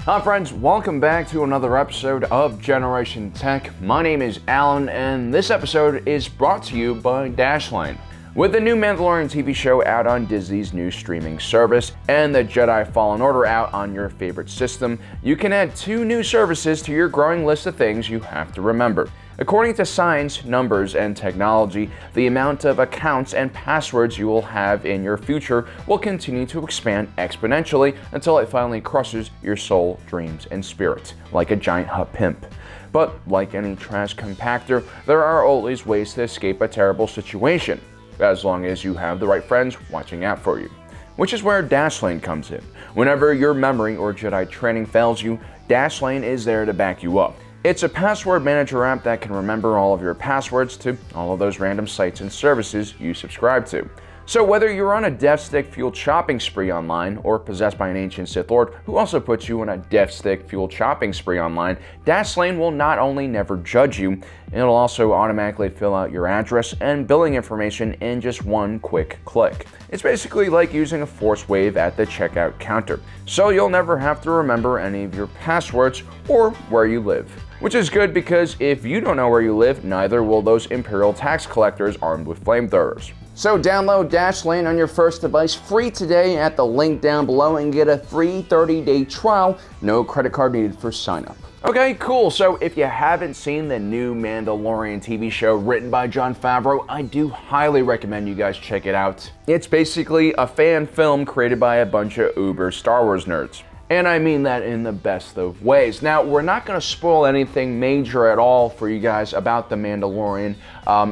Hi friends, welcome back to another episode of Generation Tech. My name is Alan, and this episode is brought to you by Dashlane. With the new Mandalorian TV show out on Disney's new streaming service and the Jedi Fallen Order out on your favorite system, you can add 2 new services to your growing list of things you have to remember. According to science, numbers, and technology, the amount of accounts and passwords you will have in your future will continue to expand exponentially until it finally crushes your soul, dreams, and spirit, like a giant hut pimp. But like any trash compactor, there are always ways to escape a terrible situation, as long as you have the right friends watching out for you. Which is where Dashlane comes in. Whenever your memory or Jedi training fails you, Dashlane is there to back you up. It's a password manager app that can remember all of your passwords to all of those random sites and services you subscribe to. So whether you're on a death stick fueled shopping spree online or possessed by an ancient Sith Lord who also puts you on a death stick fueled shopping spree online, Dashlane will not only never judge you, it'll also automatically fill out your address and billing information in just one quick click. It's basically like using a force wave at the checkout counter, so you'll never have to remember any of your passwords or where you live. Which is good because if you don't know where you live, neither will those Imperial tax collectors armed with flamethrowers. So download Dashlane on your first device free today at the link down below and get a free 30-day trial, no credit card needed for sign up. Okay, cool. So if you haven't seen the new Mandalorian TV show written by Jon Favreau, I do highly recommend you guys check it out. It's basically a fan film created by a bunch of uber Star Wars nerds. And I mean that in the best of ways. Now, we're not going to spoil anything major at all for you guys about The Mandalorian,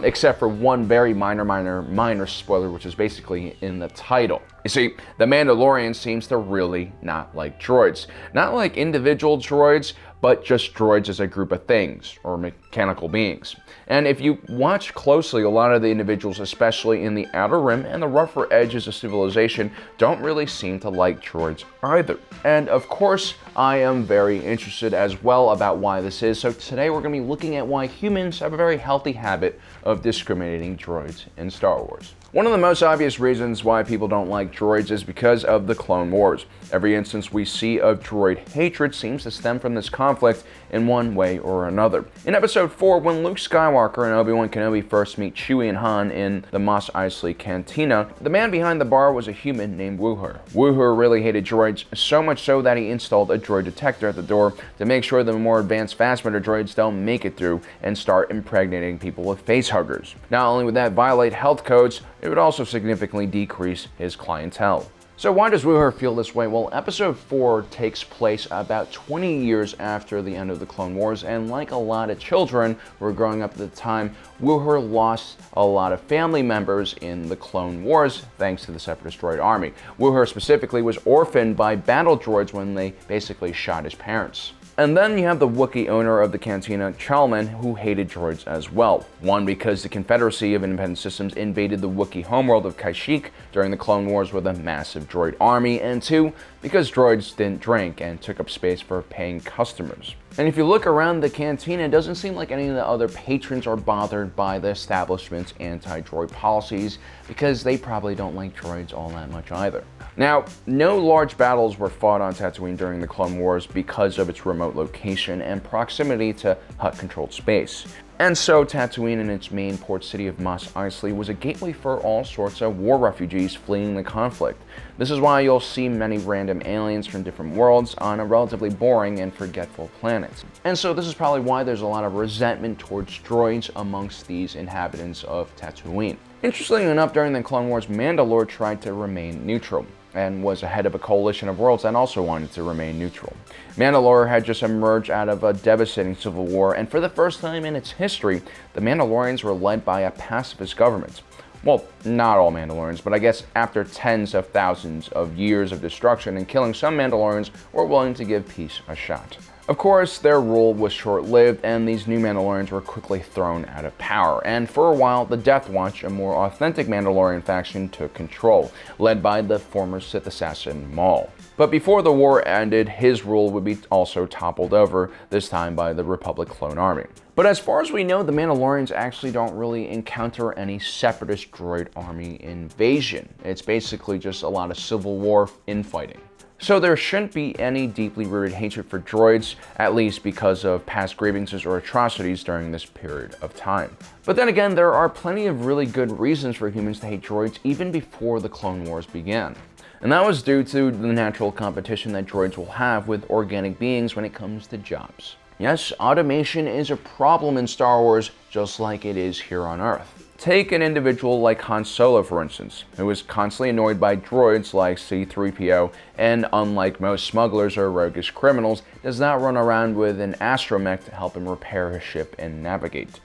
except for one very minor spoiler, which is basically in the title. You see, The Mandalorian seems to really not like droids. Not like individual droids, but just droids as a group of things, or mechanical beings. And if you watch closely, a lot of the individuals, especially in the Outer Rim and the rougher edges of civilization, don't really seem to like droids either. And of course, I am very interested as well about why this is, so today we're going to be looking at why humans have a very healthy habit of discriminating droids in Star Wars. One of the most obvious reasons why people don't like droids is because of the Clone Wars. Every instance we see of droid hatred seems to stem from this conflict in one way or another. In Episode 4, when Luke Skywalker and Obi-Wan Kenobi first meet Chewie and Han in the Mos Eisley Cantina, the man behind the bar was a human named Wooher. Wooher really hated droids, so much so that he installed a droid detector at the door to make sure the more advanced Phasmator droids don't make it through and start impregnating people with facehuggers. Not only would that violate health codes, it would also significantly decrease his clientele. So why does Wooher feel this way? Well, Episode 4 takes place about 20 years after the end of the Clone Wars, and like a lot of children who were growing up at the time, Wooher lost a lot of family members in the Clone Wars thanks to the Separatist droid army. Wooher specifically was orphaned by battle droids when they basically shot his parents. And then you have the Wookiee owner of the Cantina, Chalman, who hated droids as well. One, because the Confederacy of Independent Systems invaded the Wookiee homeworld of Kashyyyk during the Clone Wars with a massive droid army, and 2, because droids didn't drink and took up space for paying customers. And if you look around the cantina, it doesn't seem like any of the other patrons are bothered by the establishment's anti-droid policies, because they probably don't like droids all that much either. Now, no large battles were fought on Tatooine during the Clone Wars because of its remote location and proximity to Hutt-controlled space. And so Tatooine and its main port city of Mos Eisley was a gateway for all sorts of war refugees fleeing the conflict. This is why you'll see many random aliens from different worlds on a relatively boring and forgetful planet. And so this is probably why there's a lot of resentment towards droids amongst these inhabitants of Tatooine. Interestingly enough, during the Clone Wars, Mandalore tried to remain neutral and was ahead of a coalition of worlds that also wanted to remain neutral. Mandalore had just emerged out of a devastating civil war, and for the first time in its history, the Mandalorians were led by a pacifist government. Well, not all Mandalorians, but I guess after tens of thousands of years of destruction and killing, some Mandalorians were willing to give peace a shot. Of course, their rule was short-lived, and these new Mandalorians were quickly thrown out of power. And for a while, the Death Watch, a more authentic Mandalorian faction, took control, led by the former Sith assassin Maul. But before the war ended, his rule would be also toppled over, this time by the Republic clone army. But as far as we know, the Mandalorians actually don't really encounter any separatist droid army invasion. It's basically just a lot of civil war infighting. So there shouldn't be any deeply rooted hatred for droids, at least because of past grievances or atrocities during this period of time. But then again, there are plenty of really good reasons for humans to hate droids even before the Clone Wars began. And that was due to the natural competition that droids will have with organic beings when it comes to jobs. Yes, automation is a problem in Star Wars, just like it is here on Earth. Take an individual like Han Solo, for instance, who is constantly annoyed by droids like C-3PO, and unlike most smugglers or roguish criminals, does not run around with an astromech to help him repair his ship and navigate.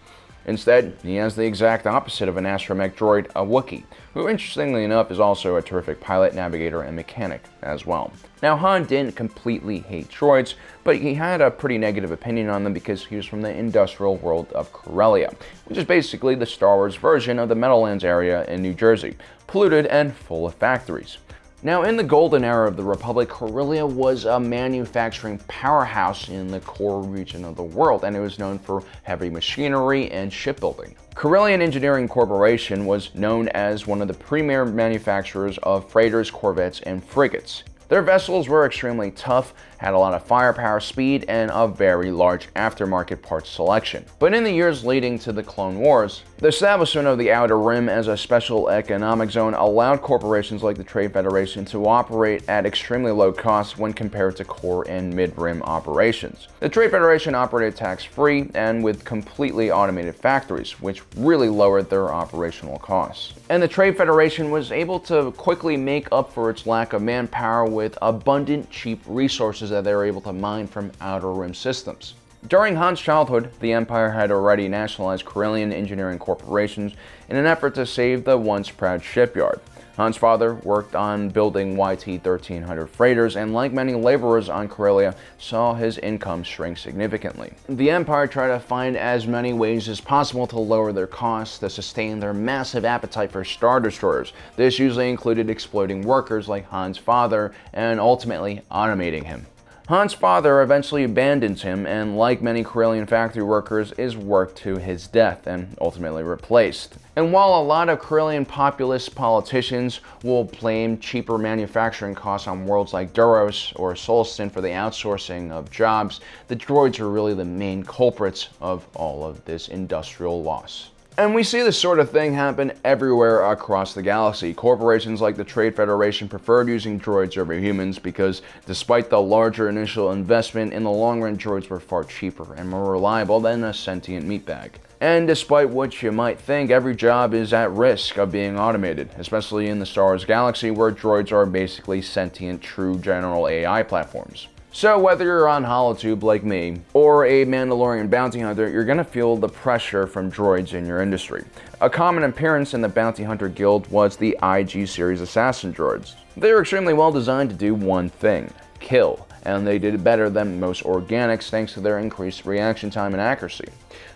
Instead, he has the exact opposite of an astromech droid, a Wookiee, who interestingly enough is also a terrific pilot, navigator, and mechanic as well. Now, Han didn't completely hate droids, but he had a pretty negative opinion on them because he was from the industrial world of Corellia, which is basically the Star Wars version of the Meadowlands area in New Jersey, polluted and full of factories. Now, in the golden era of the Republic, Corellia was a manufacturing powerhouse in the core region of the world, and it was known for heavy machinery and shipbuilding. Corellian Engineering Corporation was known as one of the premier manufacturers of freighters, corvettes, and frigates. Their vessels were extremely tough, had a lot of firepower, speed, and a very large aftermarket parts selection. But in the years leading to the Clone Wars, the establishment of the Outer Rim as a special economic zone allowed corporations like the Trade Federation to operate at extremely low costs when compared to core and mid-rim operations. The Trade Federation operated tax-free and with completely automated factories, which really lowered their operational costs. And the Trade Federation was able to quickly make up for its lack of manpower with abundant, cheap resources that they were able to mine from Outer Rim systems. During Han's childhood, the Empire had already nationalized Corellian Engineering Corporations in an effort to save the once proud shipyard. Han's father worked on building YT-1300 freighters, and like many laborers on Corellia, saw his income shrink significantly. The Empire tried to find as many ways as possible to lower their costs to sustain their massive appetite for Star Destroyers. This usually included exploiting workers like Han's father and ultimately automating him. Han's father eventually abandons him and, like many Corellian factory workers, is worked to his death and ultimately replaced. And while a lot of Corellian populist politicians will blame cheaper manufacturing costs on worlds like Duros or Solstin for the outsourcing of jobs, the droids are really the main culprits of all of this industrial loss. And we see this sort of thing happen everywhere across the galaxy. Corporations like the Trade Federation preferred using droids over humans because despite the larger initial investment, in the long run droids were far cheaper and more reliable than a sentient meatbag. And despite what you might think, every job is at risk of being automated, especially in the Star Wars galaxy where droids are basically sentient, true general AI platforms. So whether you're on HoloTube like me, or a Mandalorian bounty hunter, you're gonna feel the pressure from droids in your industry. A common appearance in the Bounty Hunter Guild was the IG series assassin droids. They were extremely well designed to do one thing: kill, and they did it better than most organics thanks to their increased reaction time and accuracy.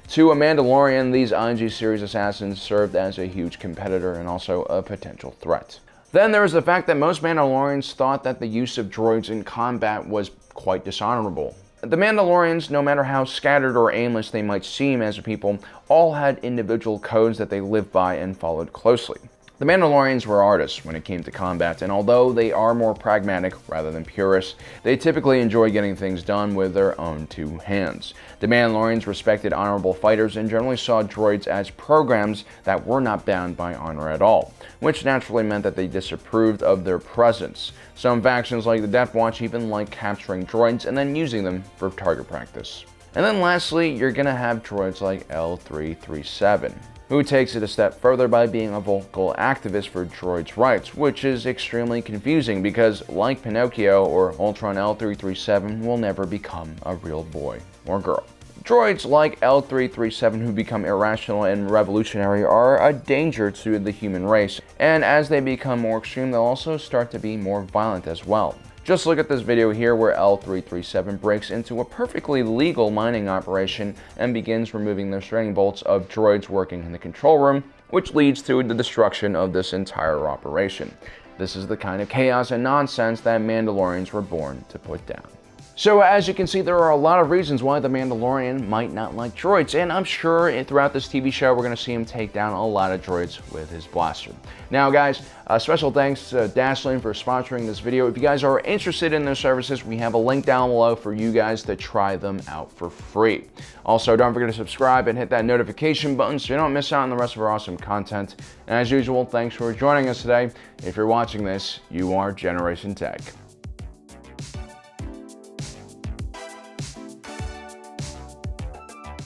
To a Mandalorian, these IG series assassins served as a huge competitor and also a potential threat. Then there was the fact that most Mandalorians thought that the use of droids in combat was quite dishonorable. The Mandalorians, no matter how scattered or aimless they might seem as a people, all had individual codes that they lived by and followed closely. The Mandalorians were artists when it came to combat, and although they are more pragmatic rather than purists, they typically enjoy getting things done with their own two hands. The Mandalorians respected honorable fighters and generally saw droids as programs that were not bound by honor at all, which naturally meant that they disapproved of their presence. Some factions like the Death Watch even like capturing droids and then using them for target practice. And then lastly, you're gonna have droids like L337. Who takes it a step further by being a vocal activist for droids' rights, which is extremely confusing because, like Pinocchio or Ultron, L337 will never become a real boy or girl. Droids like L337 who become irrational and revolutionary are a danger to the human race, and as they become more extreme, they'll also start to be more violent as well. Just look at this video here where L337 breaks into a perfectly legal mining operation and begins removing the restraining bolts of droids working in the control room, which leads to the destruction of this entire operation. This is the kind of chaos and nonsense that Mandalorians were born to put down. So as you can see, there are a lot of reasons why the Mandalorian might not like droids, and I'm sure throughout this TV show we're going to see him take down a lot of droids with his blaster. Now guys, special thanks to Dashlane for sponsoring this video. If you guys are interested in their services, we have a link down below for you guys to try them out for free. Also, don't forget to subscribe and hit that notification button so you don't miss out on the rest of our awesome content. And as usual, thanks for joining us today. If you're watching this, you are Generation Tech.